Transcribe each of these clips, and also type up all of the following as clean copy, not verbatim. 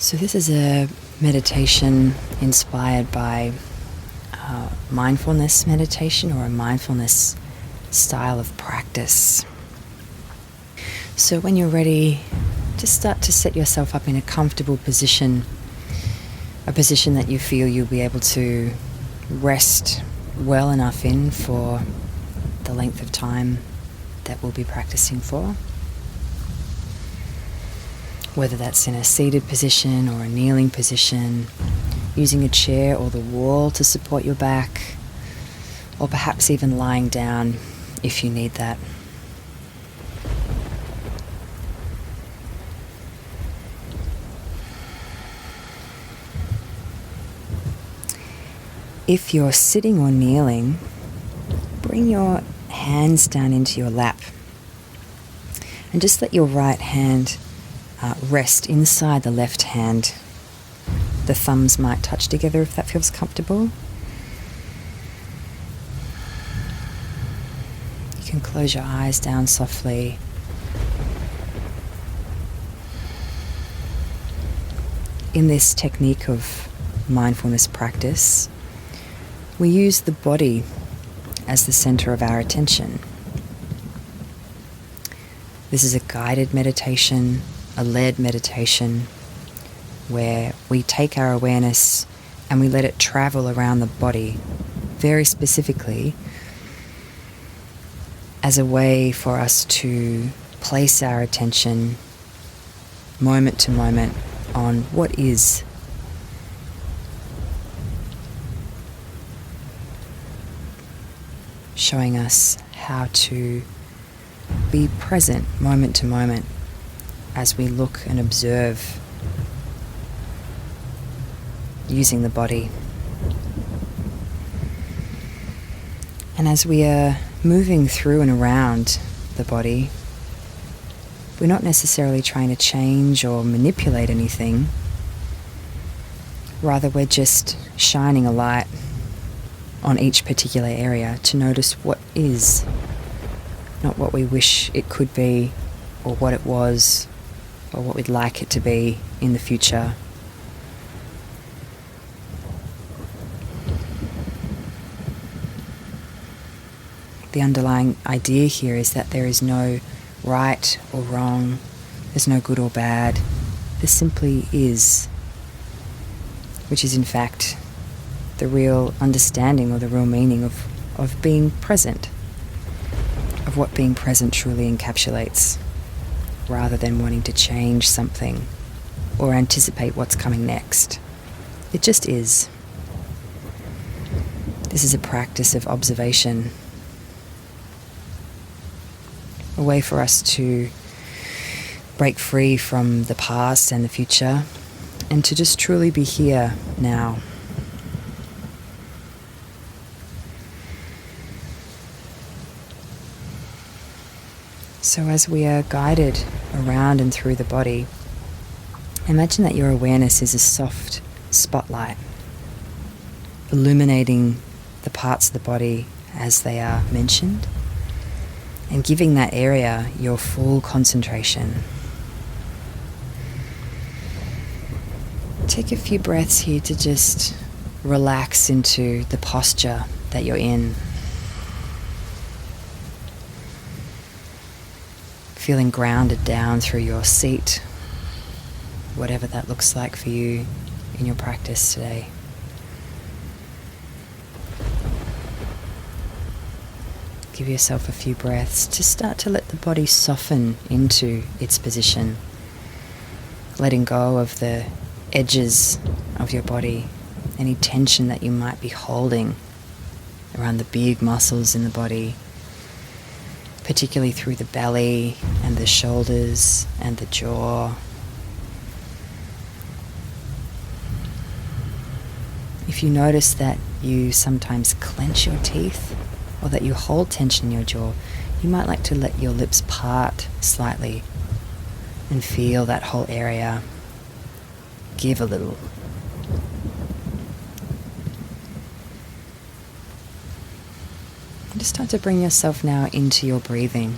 So this is a meditation inspired by mindfulness meditation, or a mindfulness style of practice. So when you're ready, just start to set yourself up in a comfortable position, a position that you feel you'll be able to rest well enough in for the length of time that we'll be practicing for. Whether that's in a seated position or a kneeling position, using a chair or the wall to support your back, or perhaps even lying down if you need that. If you're sitting or kneeling, bring your hands down into your lap and just let your right hand rest inside the left hand. The thumbs might touch together if that feels comfortable. You can close your eyes down softly. In this technique of mindfulness practice, we use the body as the center of our attention. This is a guided meditation, a led meditation, where we take our awareness and we let it travel around the body very specifically as a way for us to place our attention moment to moment on what is. Showing us how to be present moment to moment as we look and observe using the body. And as we are moving through and around the body, we're not necessarily trying to change or manipulate anything. Rather, we're just shining a light on each particular area to notice what is, not what we wish it could be, or what it was, or what we'd like it to be in the future. The underlying idea here is that there is no right or wrong, there's no good or bad, there simply is, which is in fact the real understanding or the real meaning of being present, of what being present truly encapsulates, rather than wanting to change something or anticipate what's coming next. It just is. This is a practice of observation, a way for us to break free from the past and the future and to just truly be here now. So as we are guided around and through the body, imagine that your awareness is a soft spotlight, illuminating the parts of the body as they are mentioned, and giving that area your full concentration. Take a few breaths here to just relax into the posture that you're in. Feeling grounded down through your seat, whatever that looks like for you in your practice today. Give yourself a few breaths to start to let the body soften into its position, letting go of the edges of your body, any tension that you might be holding around the big muscles in the body, particularly through the belly and the shoulders and the jaw. If you notice that you sometimes clench your teeth or that you hold tension in your jaw, you might like to let your lips part slightly and feel that whole area give a little. Just start to bring yourself now into your breathing.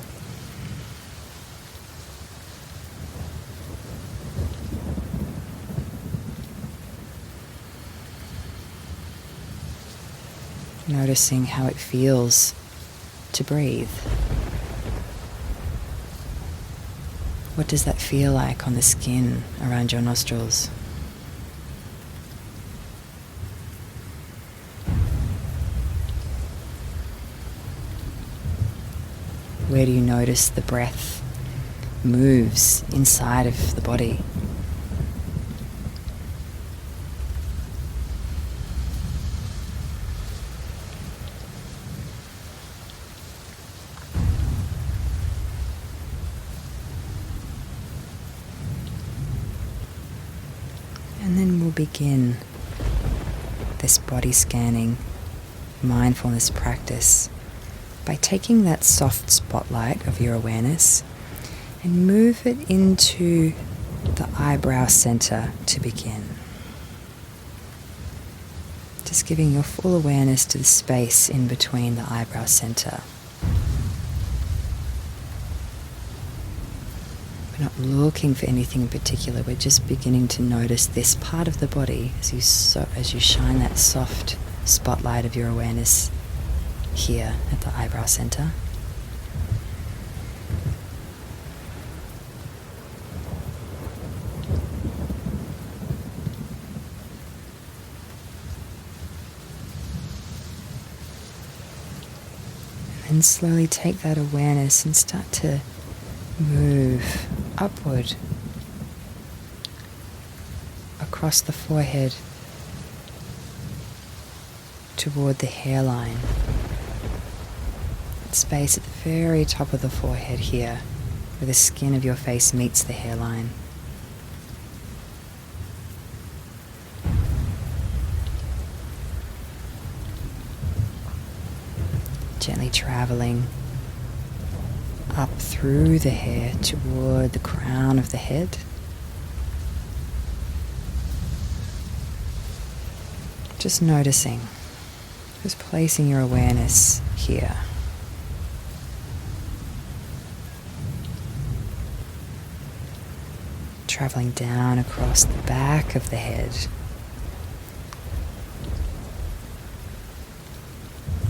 Noticing how it feels to breathe. What does that feel like on the skin around your nostrils? Where do you notice the breath moves inside of the body? And then we'll begin this body scanning mindfulness practice by taking that soft spotlight of your awareness and move it into the eyebrow center to begin. Just giving your full awareness to the space in between the eyebrow center. We're not looking for anything in particular, we're just beginning to notice this part of the body as you shine that soft spotlight of your awareness here at the eyebrow center. And slowly take that awareness and start to move upward across the forehead toward the hairline. Space at the very top of the forehead here, where the skin of your face meets the hairline. Gently traveling up through the hair toward the crown of the head. Just noticing, just placing your awareness here. Traveling down across the back of the head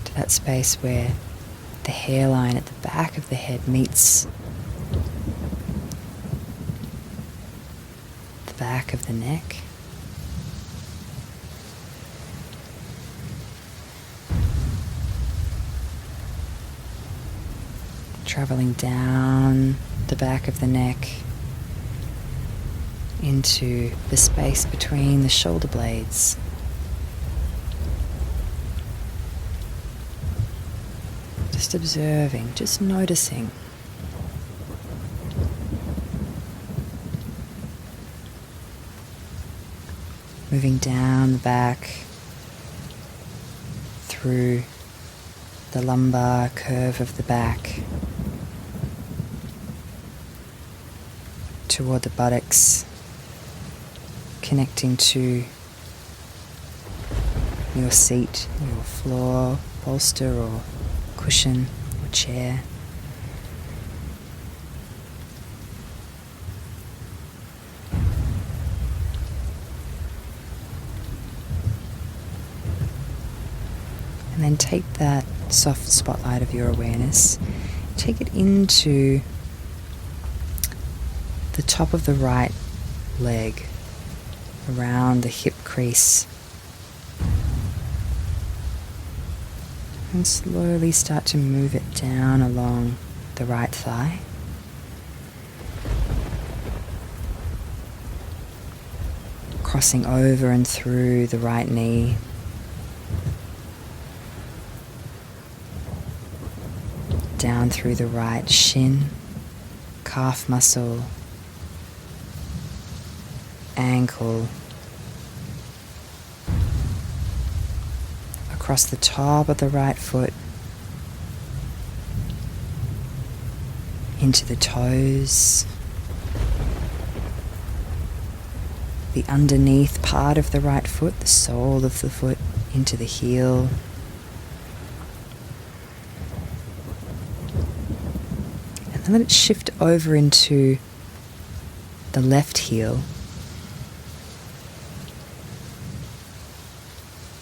to that space where the hairline at the back of the head meets the back of the neck. Traveling down the back of the neck into the space between the shoulder blades. Just observing, just noticing. Moving down the back through the lumbar curve of the back toward the buttocks, connecting to your seat, your floor, bolster or cushion or chair. And then take that soft spotlight of your awareness, take it into the top of the right leg, around the hip crease, and slowly start to move it down along the right thigh. Crossing over and through the right knee. Down through the right shin, calf muscle, ankle, across the top of the right foot, into the toes, the underneath part of the right foot, the sole of the foot, into the heel, and then let it shift over into the left heel,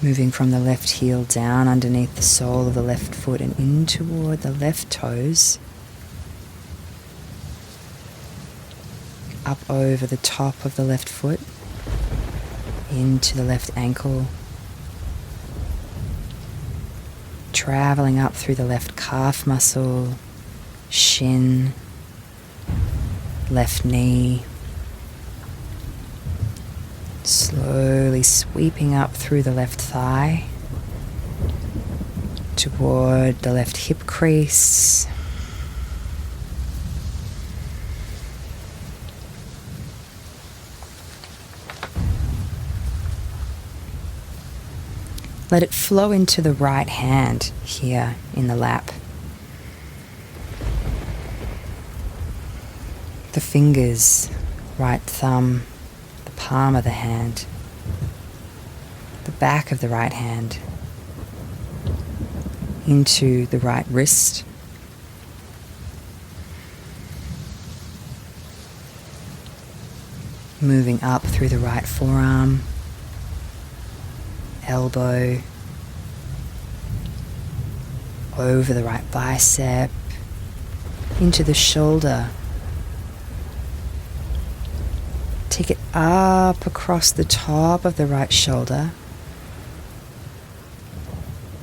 Moving from the left heel down underneath the sole of the left foot and in toward the left toes. Up over the top of the left foot. Into the left ankle. Traveling up through the left calf muscle, shin, left knee. Slowly sweeping up through the left thigh toward the left hip crease. Let it flow into the right hand here in the lap. The fingers, right thumb, the palm of the hand, the back of the right hand, into the right wrist, moving up through the right forearm, elbow, over the right bicep, into the shoulder. Take it up across the top of the right shoulder.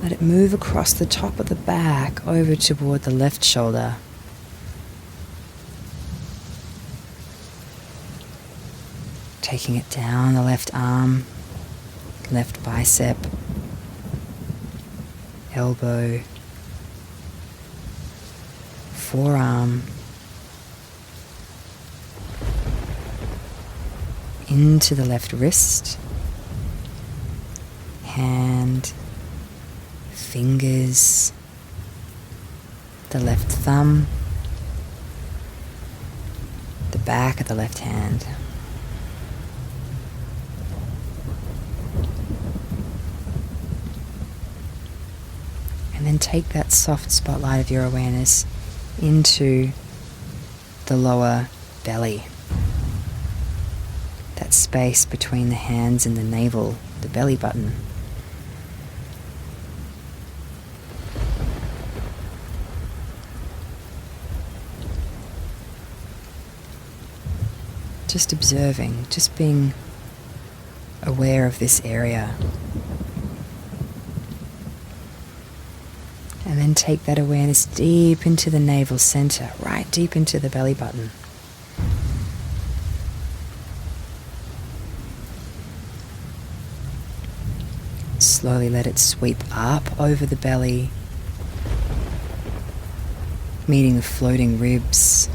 Let it move across the top of the back over toward the left shoulder. Taking it down the left arm, left bicep, elbow, forearm, into the left wrist, hand, fingers, the left thumb, the back of the left hand. And then take that soft spotlight of your awareness into the lower belly. That space between the hands and the navel, the belly button. Just observing, just being aware of this area. And then take that awareness deep into the navel center, right deep into the belly button. Slowly let it sweep up over the belly, meeting the floating ribs,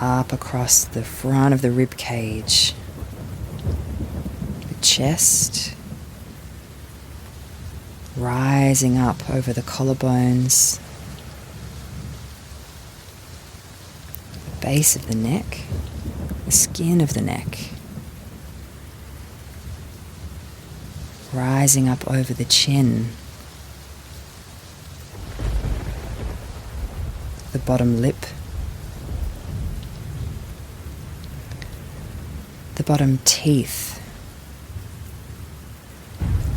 up across the front of the rib cage, the chest, rising up over the collarbones, the base of the neck, the skin of the neck, rising up over the chin, the bottom lip, the bottom teeth,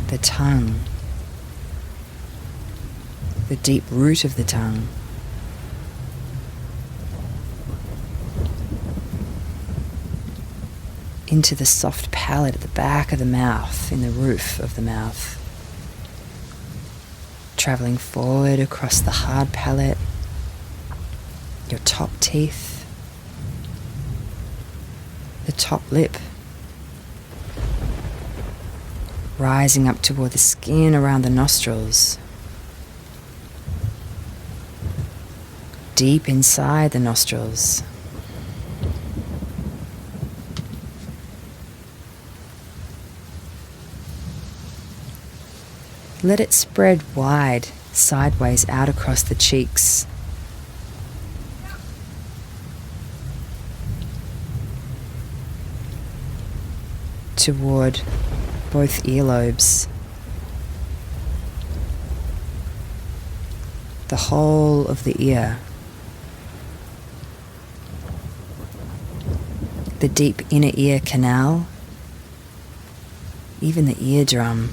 the tongue, the deep root of the tongue, into the soft palate at the back of the mouth, in the roof of the mouth, traveling forward across the hard palate, your top teeth, the top lip, rising up toward the skin around the nostrils, deep inside the nostrils. Let it spread wide, sideways out across the cheeks. Toward both earlobes. The whole of the ear. The deep inner ear canal, even the eardrum.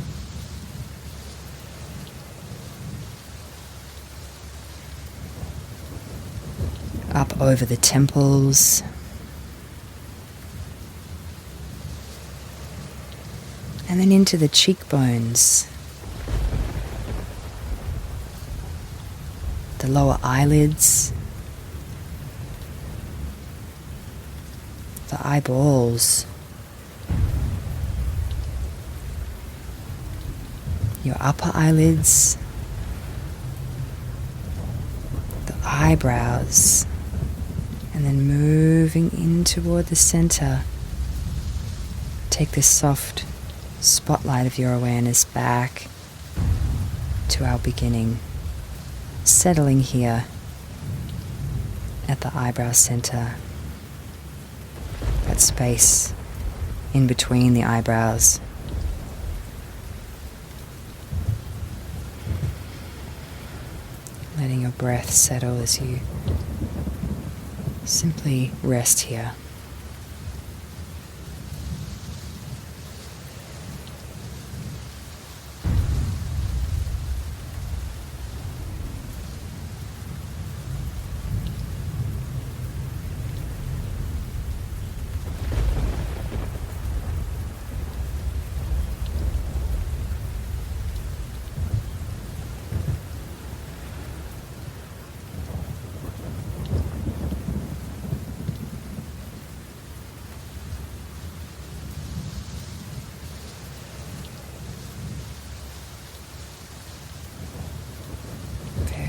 Up over the temples. And then into the cheekbones. The lower eyelids. The eyeballs. Your upper eyelids. The eyebrows. And then moving in toward the center. Take this soft spotlight of your awareness back to our beginning. Settling here at the eyebrow center. That space in between the eyebrows. Letting your breath settle as you simply rest here.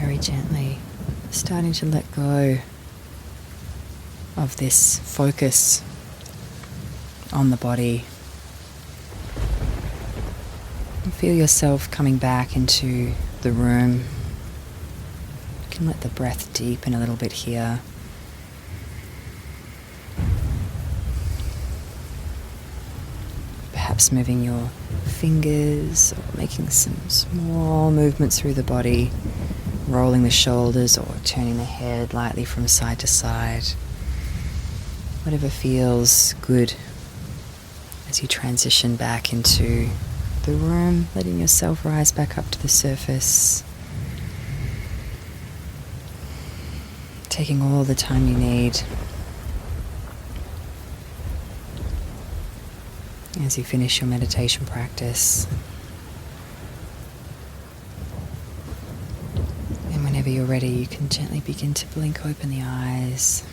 Very gently starting to let go of this focus on the body. And feel yourself coming back into the room. You can let the breath deepen a little bit here. Perhaps moving your fingers or making some small movements through the body. Rolling the shoulders or turning the head lightly from side to side. Whatever feels good as you transition back into the room, letting yourself rise back up to the surface. Taking all the time you need. As you finish your meditation practice. Whenever you're ready, you can gently begin to blink open the eyes.